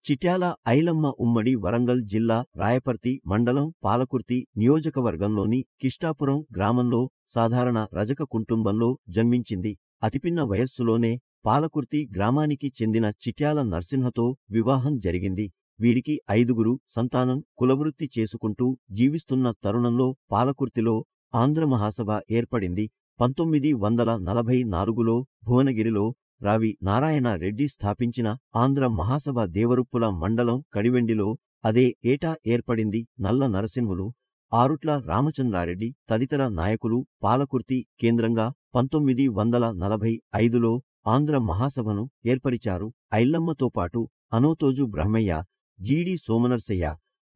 చిట్యాల ఐలమ్మ ఉమ్మడి వరంగల్ జిల్లా రాయపర్తి మండలం పాలకుర్తి నియోజకవర్గంలోని కిష్టాపురం గ్రామంలో సాధారణ రజక కుటుంబంలో జన్మించింది. అతిపిన్న వయస్సులోనే పాలకుర్తి గ్రామానికి చెందిన చిట్యాల నరసింహతో వివాహం జరిగింది. వీరికి 5గురు సంతానం. కులవృత్తి చేసుకుంటూ జీవిస్తున్న తరుణంలో పాలకుర్తిలో ఆంధ్ర మహాసభ ఏర్పడింది. 1944లో భువనగిరిలో రావి నారాయణ రెడ్డి స్థాపించిన ఆంధ్ర మహాసభ దేవరుప్పుల మండలం కడివెండిలో అదే ఏటా ఏర్పడింది. నల్ల నరసింహులు, ఆరుట్ల రామచంద్రారెడ్డి తదితర నాయకులు పాలకుర్తి కేంద్రంగా 1945లో ఆంధ్ర మహాసభను ఏర్పరిచారు. ఐల్లమ్మతో పాటు అనోతోజు బ్రహ్మయ్య, జీడి సోమనర్సయ్య,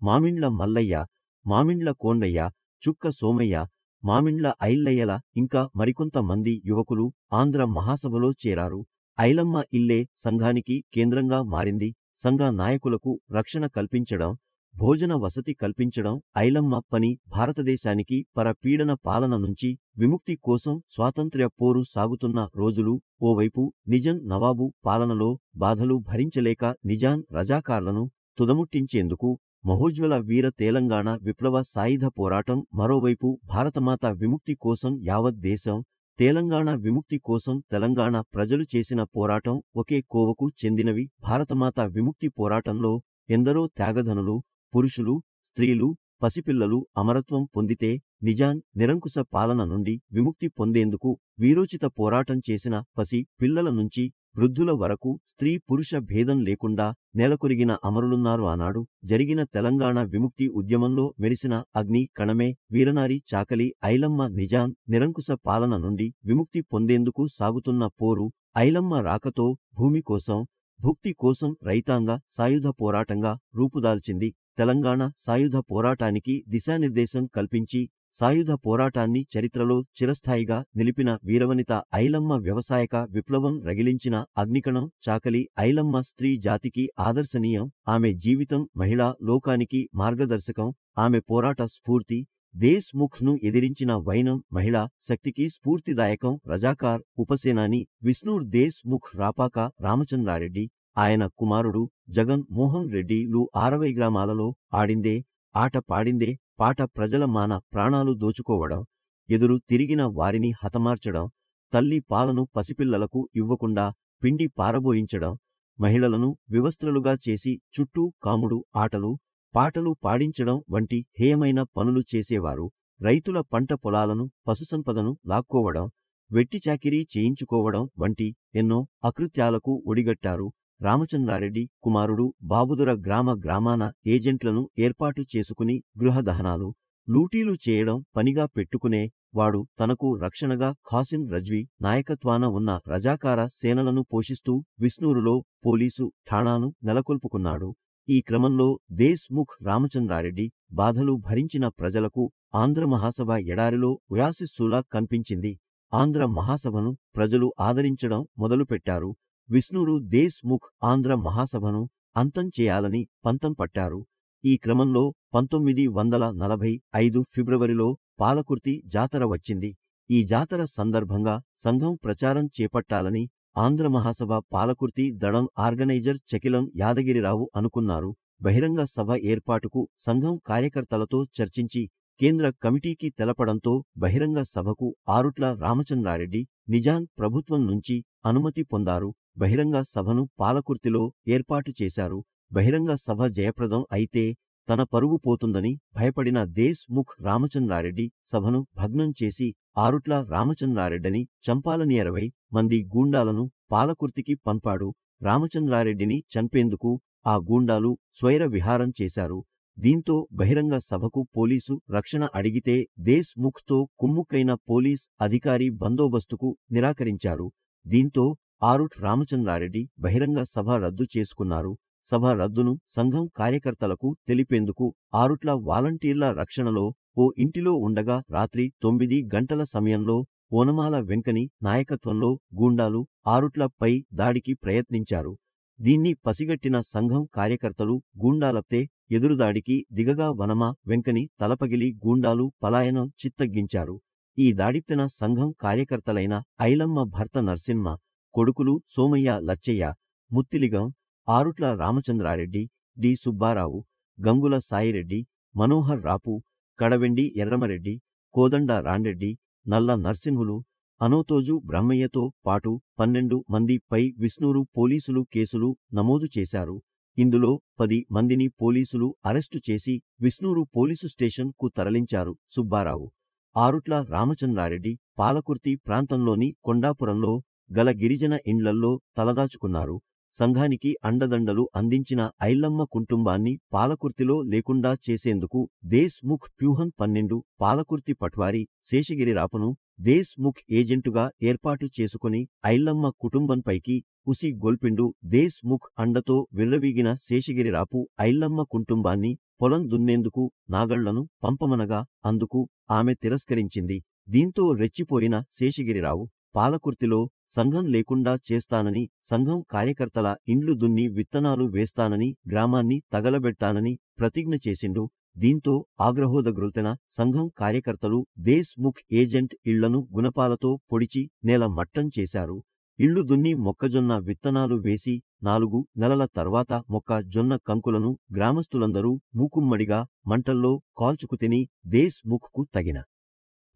మామిండ్ల మల్లయ్య, మామిండ్ల కోండయ్య, చుక్క సోమయ్య, మామిండ్ల ఐల్లయ్యల ఇంకా మరికొంత మంది యువకులు ఆంధ్ర మహాసభలో చేరారు. ఐలమ్మ ఇల్లే సంఘానికి కేంద్రంగా మారింది. సంఘ నాయకులకు రక్షణ కల్పించడం, భోజన వసతి కల్పించడం ఐలమ్మ పని. భారతదేశానికి పరపీడన పాలన నుంచి విముక్తి కోసం స్వాతంత్ర్య పోరు సాగుతున్న రోజులు. ఓవైపు నిజాం నవాబు పాలనలో బాధలు భరించలేక నిజాం రజాకార్లను తుదముట్టించేందుకు మహోజ్వల వీర తెలంగాణ విప్లవ సాయుధ పోరాటం, మరోవైపు భారతమాత విముక్తి కోసం యావత్ దేశం, తెలంగాణ విముక్తి కోసం తెలంగాణ ప్రజలు చేసిన పోరాటం ఒకే కోవకు చెందినవి. భారతమాత విముక్తి పోరాటంలో ఎందరో త్యాగధనులు, పురుషులు, స్త్రీలు, పసిపిల్లలు అమరత్వం పొందితే నిజాం నిరంకుశ పాలన నుండి విముక్తి పొందేందుకు వీరోచిత పోరాటం చేసిన పసి పిల్లల నుంచి వృద్ధుల వరకు స్త్రీ పురుష భేదం లేకుండా నెలకొరిగిన అమరులున్నారు. ఆనాడు జరిగిన తెలంగాణ విముక్తి ఉద్యమంలో మెరిసిన అగ్ని కణమే వీరనారి చాకలి ఐలమ్మ. నిజాం నిరంకుశ పాలన నుండి విముక్తి పొందేందుకు సాగుతున్న పోరు ఐలమ్మ రాకతో భూమి కోసం, భుక్తి కోసం రైతాంగ సాయుధ పోరాటంగా రూపుదాల్చింది. తెలంగాణ సాయుధ పోరాటానికి దిశానిర్దేశం కల్పించి సాయుధ పోరాటాన్ని చరిత్రలో చిరస్థాయిగా నిలిపిన వీరవనిత ఐలమ్మ. వ్యవసాయక విప్లవం రగిలించిన అగ్నికణం చాకలి ఐలమ్మ. స్త్రీ జాతికి ఆదర్శనీయం. ఆమె జీవితం మహిళా లోకానికి మార్గదర్శకం. ఆమె పోరాట స్ఫూర్తి దేశ్ ముఖ్ ను ఎదిరించిన వైనం మహిళా శక్తికి స్ఫూర్తిదాయకం. రజాకార్ ఉపసేనాని విష్ణుర్ దేశ్ ముఖ్ రాపాక రామచంద్రారెడ్డి, ఆయన కుమారుడు జగన్ మోహన్ రెడ్డిలు 60 గ్రామాలలో ఆడిందే ఆట, పాడిందే పాట, ప్రజల మాన ప్రాణాలు దోచుకోవడం, ఎదురు తిరిగిన వారిని హతమార్చడం, తల్లి పాలను పసిపిల్లలకు ఇవ్వకుండా పిండి పారబోయించడం, మహిళలను వివస్త్రలుగా చేసి చుట్టూ కాముడు ఆటలు పాటలు పాడించడం వంటి హేయమైన పనులు చేసేవారు. రైతుల పంట పొలాలను, పశుసంపదను లాక్కోవడం, వెట్టిచాకిరీ చేయించుకోవడం వంటి ఎన్నో అకృత్యాలకు ఒడిగట్టారు. రామచంద్రారెడ్డి కుమారుడు బాబుదుర గ్రామాన ఏజెంట్లను ఏర్పాటు చేసుకుని గృహదహనాలు, లూటీలు చేయడం పనిగా పెట్టుకునే వాడు. తనకు రక్షణగా ఖాసిం రజ్వీ నాయకత్వాన ఉన్న రజాకార సేనలను పోషిస్తూ విష్ణూరులో పోలీసు ఠాణాను నెలకొల్పుకున్నాడు. ఈ క్రమంలో దేశ్ ముఖ్ రామచంద్రారెడ్డి బాధలు భరించిన ప్రజలకు ఆంధ్ర మహాసభ ఎడారిలో ఒయాసిస్సులా కనిపించింది. ఆంధ్ర మహాసభను ప్రజలు ఆదరించడం మొదలుపెట్టారు. విష్ణురు దేశ్ ముఖ్ ఆంధ్ర మహాసభను అంతం చేయాలని పంతం పట్టారు. ఈ క్రమంలో 1945 ఫిబ్రవరిలో పాలకుర్తి జాతర వచ్చింది. ఈ జాతర సందర్భంగా సంఘం ప్రచారం చేపట్టాలని ఆంధ్ర మహాసభ పాలకుర్తి దళం ఆర్గనైజర్ చకిలం యాదగిరిరావు అనుకున్నారు. బహిరంగ సభ ఏర్పాటుకు సంఘం కార్యకర్తలతో చర్చించి కేంద్ర కమిటీకి తెలపడంతో బహిరంగ సభకు ఆరుట్ల రామచంద్రారెడ్డి నిజాం ప్రభుత్వం నుంచి అనుమతి పొందారు. బహిరంగ సభను పాలకుర్తిలో ఏర్పాటు చేశారు. బహిరంగ సభ జయప్రదం అయితే తన పరువు పోతుందని భయపడిన దేశ్ ముఖ్ రామచంద్రారెడ్డి సభను భగ్నం చేసి ఆరుట్ల రామచంద్రారెడ్డిని చంపాలని 60 మంది గూండాలను పాలకుర్తికి పంపాడు. రామచంద్రారెడ్డిని చంపేందుకు ఆ గూండాలు స్వైర విహారం చేశారు. దీంతో బహిరంగ సభకు పోలీసు రక్షణ అడిగితే దేశ్ ముఖ్ తో కుమ్ముక్కైన పోలీస్ అధికారి బందోబస్తుకు నిరాకరించారు. దీంతో ఆరుట్ రామచంద్రారెడ్డి బహిరంగ సభ రద్దు చేసుకున్నారు. సభ రద్దును సంఘం కార్యకర్తలకు తెలిపేందుకు ఆరుట్ల వాలంటీర్ల రక్షణలో ఓ ఇంటిలో ఉండగా రాత్రి 9 గంటల సమయంలో ఓనమాల వెంకని నాయకత్వంలో గూండాలు ఆరుట్లపై దాడికి ప్రయత్నించారు. దీన్ని పసిగట్టిన సంఘం కార్యకర్తలు గూండాలపై ఎదురుదాడికి దిగగా వనమా వెంకని తలపగిలి గూండాలు పలాయనం చిత్తగించారు. ఈ దాడిప్తెన సంఘం కార్యకర్తలైన ఐలమ్మ భర్త నర్సింహ, కొడుకులు సోమయ్య, లచ్చయ్య, ముత్తిలిగం, ఆరుట్ల రామచంద్రారెడ్డి, డి. సుబ్బారావు, గంగుల సాయిరెడ్డి, మనోహర్ రాపు, కడవెండి ఎర్రమరెడ్డి, కోదండ రాంరెడ్డి, నల్ల నర్సింహులు, అనోతోజు బ్రహ్మయ్యతో పాటు 12 మంది పై విస్నూరు పోలీసులు కేసులు నమోదు చేశారు. ఇందులో 10 మందిని పోలీసులు అరెస్టు చేసి విస్నూరు పోలీసు స్టేషన్ కు తరలించారు. సుబ్బారావు, ఆరుట్ల రామచంద్రారెడ్డి పాలకుర్తి ప్రాంతంలోని కొండాపురంలో గల గిరిజన ఇండ్లల్లో తలదాచుకున్నారు. సంఘానికి అండదండలు అందించిన ఐల్లమ్మ కుటుంబాన్ని పాలకుర్తిలో లేకుండా చేసేందుకు దేశ్ ముఖ్ ప్యూహన్ 12 పాలకుర్తి పట్వారి శేషగిరిరాపును దేశ్ ముఖ్ ఏజెంటుగా ఏర్పాటు చేసుకుని ఐల్లమ్మ కుటుంబంపైకి ఉసి గొల్పిండు. దేశ్ ముఖ్ అండతో విర్రవీగిన శేషగిరిరాపు ఐల్లమ్మ కుటుంబాన్ని పొలం దున్నేందుకు నాగళ్లను పంపమనగా అందుకు ఆమె తిరస్కరించింది. దీంతో రెచ్చిపోయిన శేషగిరిరావు పాలకుర్తిలో సంఘం లేకుండా చేస్తానని, సంఘం కార్యకర్తల ఇండ్లు దున్ని విత్తనాలు వేస్తానని, గ్రామాన్ని తగలబెట్టానని ప్రతిజ్ఞ చేసిండు. దీంతో ఆగ్రహోదగ్రుల్తెన సంఘం కార్యకర్తలు దేశ్ ముఖ్ ఏజెంట్ ఇళ్లను గుణపాలతో పొడిచి నేల మట్టం చేశారు. ఇళ్లు దున్ని మొక్కజొన్న విత్తనాలు వేసి 4 నెలల తర్వాత మొక్కజొన్న కంకులను గ్రామస్తులందరూ మూకుమ్మడిగా మంటల్లో కాల్చుకుతిని దేశ్ ముఖ్కు తగిన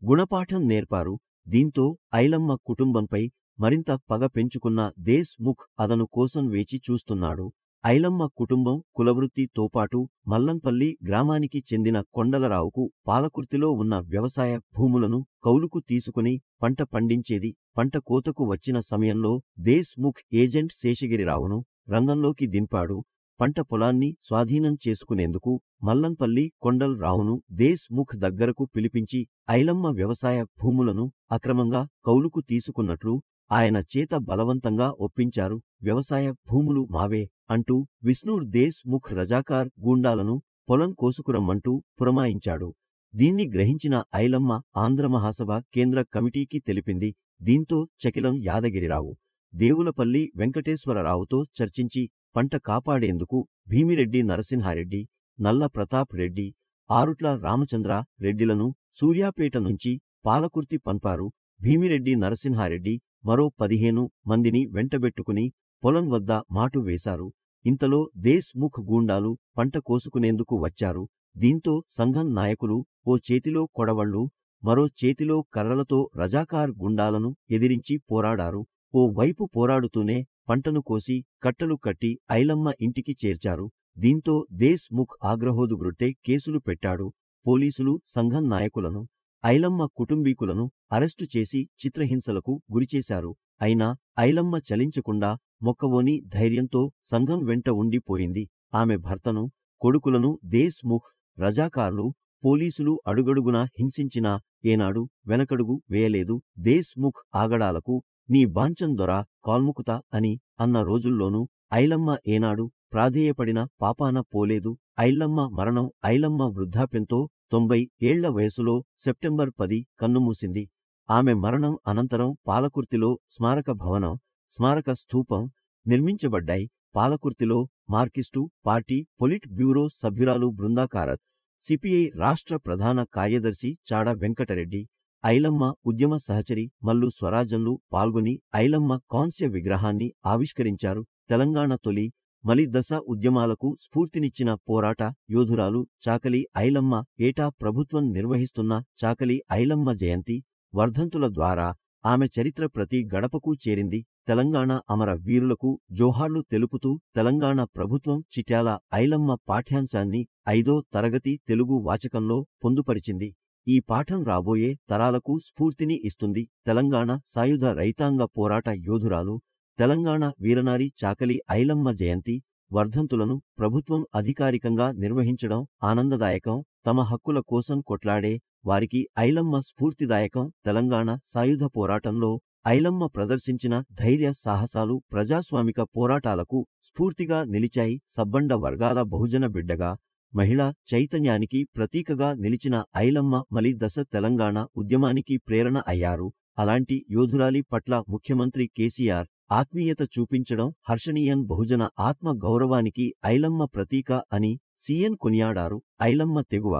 గుణపాఠం నేర్పారు. దీంతో ఐలమ్మ కుటుంబంపై మరింత పగ పెంచుకున్న దేశ్ ముఖ్ అదను కోసం వేచి చూస్తున్నాడు. ఐలమ్మ కుటుంబం కులవృత్తితో పాటు మల్లంపల్లి గ్రామానికి చెందిన కొండలరావుకు పాలకుర్తిలో ఉన్న వ్యవసాయ భూములను కౌలుకు తీసుకుని పంట పండించేది. పంట కోతకు వచ్చిన సమయంలో దేశ్ ముఖ్ ఏజెంట్ శేషగిరిరావును రంగంలోకి దింపాడు. పంట పొలాన్ని స్వాధీనం చేసుకునేందుకు మల్లంపల్లి కొండల్ రావును దేశ్ ముఖ్ దగ్గరకు పిలిపించి ఐలమ్మ వ్యవసాయ భూములను అక్రమంగా కౌలుకు తీసుకున్నట్లు ఆయన చేత బలవంతంగా ఒప్పించారు. వ్యవసాయ భూములు మావే అంటూ విస్నూర్ దేశ్ ముఖ్ రజాకార్ గూండాలను పొలం కోసుకురమ్మంటూ పురమాయించాడు. దీన్ని గ్రహించిన ఐలమ్మ ఆంధ్రమహాసభ కేంద్ర కమిటీకి తెలిపింది. దీంతో చకిలం యాదగిరిరావు దేవులపల్లి వెంకటేశ్వరరావుతో చర్చించి పంట కాపాడేందుకు భీమిరెడ్డి నరసింహారెడ్డి, నల్ల ప్రతాప్ రెడ్డి, ఆరుట్ల రామచంద్ర రెడ్డిలను సూర్యాపేట నుంచి పాలకుర్తి పంపారు. భీమిరెడ్డి నరసింహారెడ్డి మరో 15 మందిని వెంటబెట్టుకుని పొలం వద్ద మాటు వేశారు. ఇంతలో దేశ్ ముఖ్ గూండాలు పంట కోసుకునేందుకు వచ్చారు. దీంతో సంఘం నాయకులు ఓ చేతిలో కొడవళ్లు, మరో చేతిలో కర్రలతో రజాకార్ గుండాలను ఎదిరించి పోరాడారు. ఓ వైపు పోరాడుతూనే పంటను కోసి కట్టలు కట్టి ఐలమ్మ ఇంటికి చేర్చారు. దీంతో దేశ్ ముఖ్ ఆగ్రహోదుగ్రుట్టే కేసులు పెట్టాడు. పోలీసులు సంఘం నాయకులను, ఐలమ్మ కుటుంబీకులను అరెస్టు చేసి చిత్రహింసలకు గురిచేశారు. అయినా ఐలమ్మ చలించకుండా మొక్కవోని ధైర్యంతో సంఘం వెంట ఉండిపోయింది. ఆమె భర్తను, కొడుకులను దేశ్ ముఖ్ రజాకార్లు, పోలీసులు అడుగడుగునా హింసించినా ఏనాడు వెనకడుగు వేయలేదు. దేశ్ ముఖ్ ఆగడాలకు నీ బాంచన్ దొర కాల్ముకుతా అని అన్న రోజుల్లోనూ ఐలమ్మ ఏనాడు ప్రాధేయపడిన పాపాన పోలేదు. ఐలమ్మ మరణం ఐలమ్మ వృద్ధాప్యంతో 90 ఏళ్ల వయసులో సెప్టెంబర్ 10 కన్నుమూసింది. ఆమె మరణం అనంతరం పాలకుర్తిలో స్మారక భవనం, స్మారక స్థూపం నిర్మించబడ్డాయి. పాలకుర్తిలో మార్కిస్టు పార్టీ పొలిట్ బ్యూరో సభ్యురాలు బృందాకారత్, సిపిఐ రాష్ట్ర ప్రధాన కార్యదర్శి చాడ వెంకటరెడ్డి, ఐలమ్మ ఉద్యమ సహచరి మల్లు స్వరాజన్లు పాల్గొని ఐలమ్మ కాంస్య విగ్రహాన్ని ఆవిష్కరించారు. తెలంగాణ తొలి మలి దశ ఉద్యమాలకు స్ఫూర్తినిచ్చిన పోరాట యోధురాలు చాకలి ఐలమ్మ. ఏటా ప్రభుత్వం నిర్వహిస్తున్న చాకలి ఐలమ్మ జయంతి, వర్ధంతుల ద్వారా ఆమె చరిత్ర ప్రతి గడపకు చేరింది. తెలంగాణ అమర వీరులకు జోహార్లు తెలుపుతూ తెలంగాణ ప్రభుత్వం చిట్యాల ఐలమ్మ పాఠ్యాంశాన్ని 5వ తరగతి తెలుగు వాచకంలో పొందుపరిచింది. ఈ పాఠం రాబోయే తరాలకు స్ఫూర్తిని ఇస్తుంది. తెలంగాణ సాయుధ రైతాంగ పోరాట యోధురాలు, తెలంగాణ వీరనారి చాకలి ఐలమ్మ జయంతి, వర్ధంతులను ప్రభుత్వం అధికారికంగా నిర్వహించడం ఆనందదాయకం. తమ హక్కుల కోసం కొట్లాడే వారికి ఐలమ్మ స్ఫూర్తిదాయకం. తెలంగాణ సాయుధ పోరాటంలో ఐలమ్మ ప్రదర్శించిన ధైర్య సాహసాలు ప్రజాస్వామిక పోరాటాలకు స్ఫూర్తిగా నిలిచాయి. సబ్బండ వర్గాల బహుజన బిడ్డగా, మహిళా చైతన్యానికి ప్రతీకగా నిలిచిన ఐలమ్మ మలి దశ తెలంగాణ ఉద్యమానికి ప్రేరణ అయ్యారు. అలాంటి యోధురాలి పట్ల ముఖ్యమంత్రి కేసీఆర్ ఆత్మీయత చూపించడం హర్షణీయం. బహుజన ఆత్మ గౌరవానికి ఐలమ్మ ప్రతీక అని సీఎన్ కొనియాడారు. ఐలమ్మ తెగువ,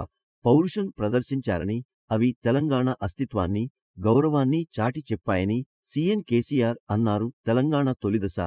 పౌరుషం ప్రదర్శించారని, అవి తెలంగాణ అస్తిత్వాన్ని, గౌరవాన్ని చాటి చెప్పాయని సీఎన్ కేసీఆర్ అన్నారు. తెలంగాణ తొలిదశ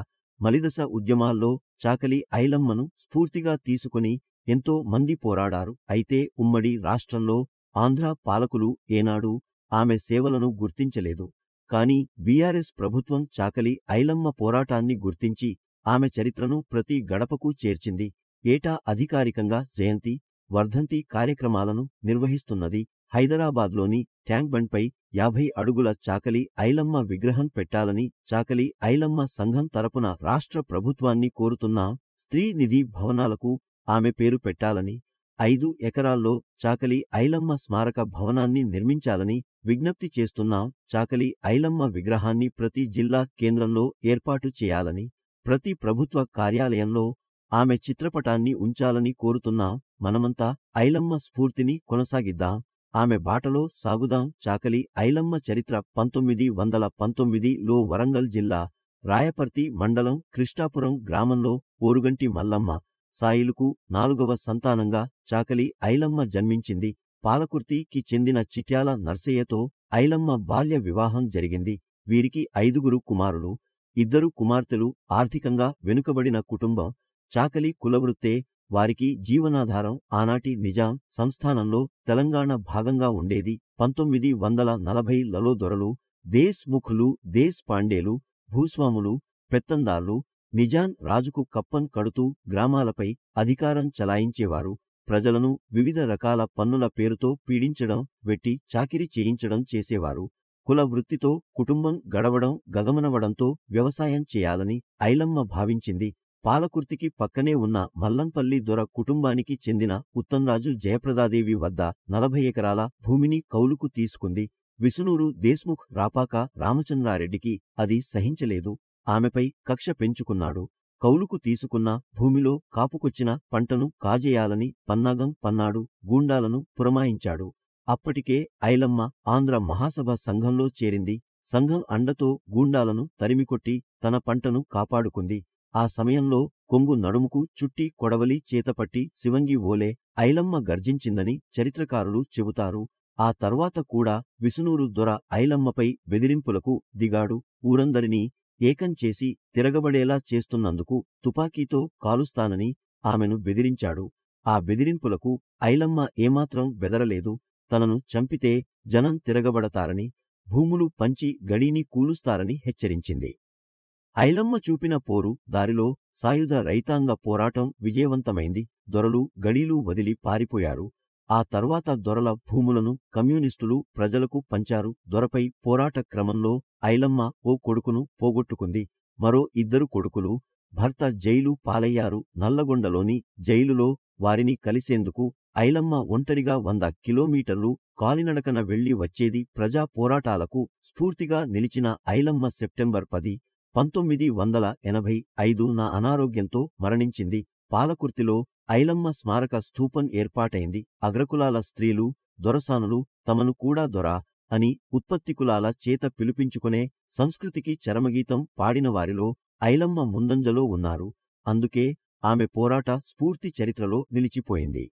మలిదశ ఉద్యమాల్లో చాకలి ఐలమ్మను స్ఫూర్తిగా తీసుకుని ఎంతో మంది పోరాడారు. అయితే ఉమ్మడి రాష్ట్రంలో ఆంధ్ర పాలకులు ఏనాడూ ఆమె సేవలను గుర్తించలేదు. కాని బీఆర్ఎస్ ప్రభుత్వం చాకలి ఐలమ్మ పోరాటాన్ని గుర్తించి ఆమె చరిత్రను ప్రతి గడపకు చేర్చింది. ఏటా అధికారికంగా జయంతి, వర్ధంతి కార్యక్రమాలను నిర్వహిస్తున్నది. హైదరాబాద్లోని ట్యాంక్ బండ్పై 50 అడుగుల చాకలి ఐలమ్మ విగ్రహం పెట్టాలని చాకలి ఐలమ్మ సంఘం తరపున రాష్ట్ర ప్రభుత్వాన్ని కోరుతున్నా. స్త్రీ నిధి భవనాలకు ఆమె పేరు పెట్టాలని, 5 ఎకరాల్లో చాకలి ఐలమ్మ స్మారక భవనాన్ని నిర్మించాలని విజ్ఞప్తి చేస్తున్నాం. చాకలి ఐలమ్మ విగ్రహాన్ని ప్రతి జిల్లా కేంద్రంలో ఏర్పాటు చేయాలని, ప్రతి ప్రభుత్వ కార్యాలయంలో ఆమె చిత్రపటాన్ని ఉంచాలని కోరుతున్నాం. మనమంతా ఐలమ్మ స్ఫూర్తిని కొనసాగిద్దాం, ఆమె బాటలో సాగుదాం. చాకలి ఐలమ్మ చరిత్ర 1919లో వరంగల్ జిల్లా రాయపర్తి మండలం కృష్ణాపురం గ్రామంలో ఓరుగంటి మల్లమ్మ సాయిలుకు 4వ సంతానంగా చాకలి ఐలమ్మ జన్మించింది. పాలకుర్తికి చెందిన చిట్యాల నర్సయ్యతో ఐలమ్మ బాల్య వివాహం జరిగింది. వీరికి 5గురు కుమారులు, 2 కుమార్తెలు. ఆర్థికంగా వెనుకబడిన కుటుంబం. చాకలి కులవృత్తే వారికి జీవనాధారం. ఆనాటి నిజాం సంస్థానంలో తెలంగాణ భాగంగా ఉండేది. 1940లలో దొరలు, దేశ్ ముఖ్లు, దేశ్ పాండేలు, భూస్వాములు, పెత్తందార్లు నిజాం రాజుకు కప్పం కడుతూ గ్రామాలపై అధికారం చలాయించేవారు. ప్రజలను వివిధ రకాల పన్నుల పేరుతో పీడించడం, వెట్టి చాకిరీ చేయించడం చేసేవారు. కుల వృత్తితో కుటుంబం గడవడం గగమనవడంతో వ్యవసాయం చేయాలని ఐలమ్మ భావించింది. పాలకుర్తికి పక్కనే ఉన్న మల్లంపల్లి దొర కుటుంబానికి చెందిన ఉత్తంరాజు జయప్రదాదేవి వద్ద 40 ఎకరాల భూమిని కౌలుకు తీసుకుంది. విసునూరు దేశ్ముఖ్ రాపాక రామచంద్రారెడ్డికి అది సహించలేదు. ఆమెపై కక్ష పెంచుకున్నాడు. కౌలుకు తీసుకున్న భూమిలో కాపుకొచ్చిన పంటను కాజేయాలని పన్నాగం పన్నాడు. గూండాలను పురమాయించాడు. అప్పటికే ఐలమ్మ ఆంధ్ర మహాసభ సంఘంలో చేరింది. సంఘం అండతో గూండాలను తరిమికొట్టి తన పంటను కాపాడుకుంది. ఆ సమయంలో కొంగు నడుముకు చుట్టి కొడవలి చేతపట్టి శివంగి ఓలే ఐలమ్మ గర్జించిందని చరిత్రకారులు చెబుతారు. ఆ తర్వాత కూడా విసునూరు దొర ఐలమ్మపై బెదిరింపులకు దిగాడు. ఊరందరినీ ఏకం చేసి తిరగబడేలా చేస్తున్నందుకు తుపాకీతో కాలుస్తానని ఆమెను బెదిరించాడు. ఆ బెదిరింపులకు ఐలమ్మ ఏమాత్రం బెదరలేదు. తనను చంపితే జనం తిరగబడతారని, భూములు పంచి గడీని కూలుస్తారని హెచ్చరించింది. ఐలమ్మ చూపిన పోరు దారిలో సాయుధ రైతాంగ పోరాటం విజయవంతమైంది. దొరలు గడీలు వదిలి పారిపోయారు. ఆ తర్వాత దొరల భూములను కమ్యూనిస్టులు ప్రజలకు పంచారు. దొరపై పోరాట క్రమంలో ఐలమ్మ ఓ కొడుకును పోగొట్టుకుంది. మరో 2 కొడుకులు, భర్త జైలు పాలయ్యారు. నల్లగొండలోని జైలులో వారిని కలిసేందుకు ఐలమ్మ ఒంటరిగా 100 కిలోమీటర్లు కాలినడకన వెళ్లి వచ్చేది. ప్రజా పోరాటాలకు స్ఫూర్తిగా నిలిచిన ఐలమ్మ సెప్టెంబర్ 10, 1985న అనారోగ్యంతో మరణించింది. పాలకుర్తిలో ఐలమ్మ స్మారక స్థూపం ఏర్పాటైంది. అగ్రకులాల స్త్రీలు, దొరసానులు తమను కూడా దొర అని ఉత్పత్తికులాల చేత పిలిపించుకునే సంస్కృతికి చరమగీతం పాడినవారిలో ఐలమ్మ ముందంజలో ఉన్నారు. అందుకే ఆమె పోరాట స్ఫూర్తి చరిత్రలో నిలిచిపోయింది.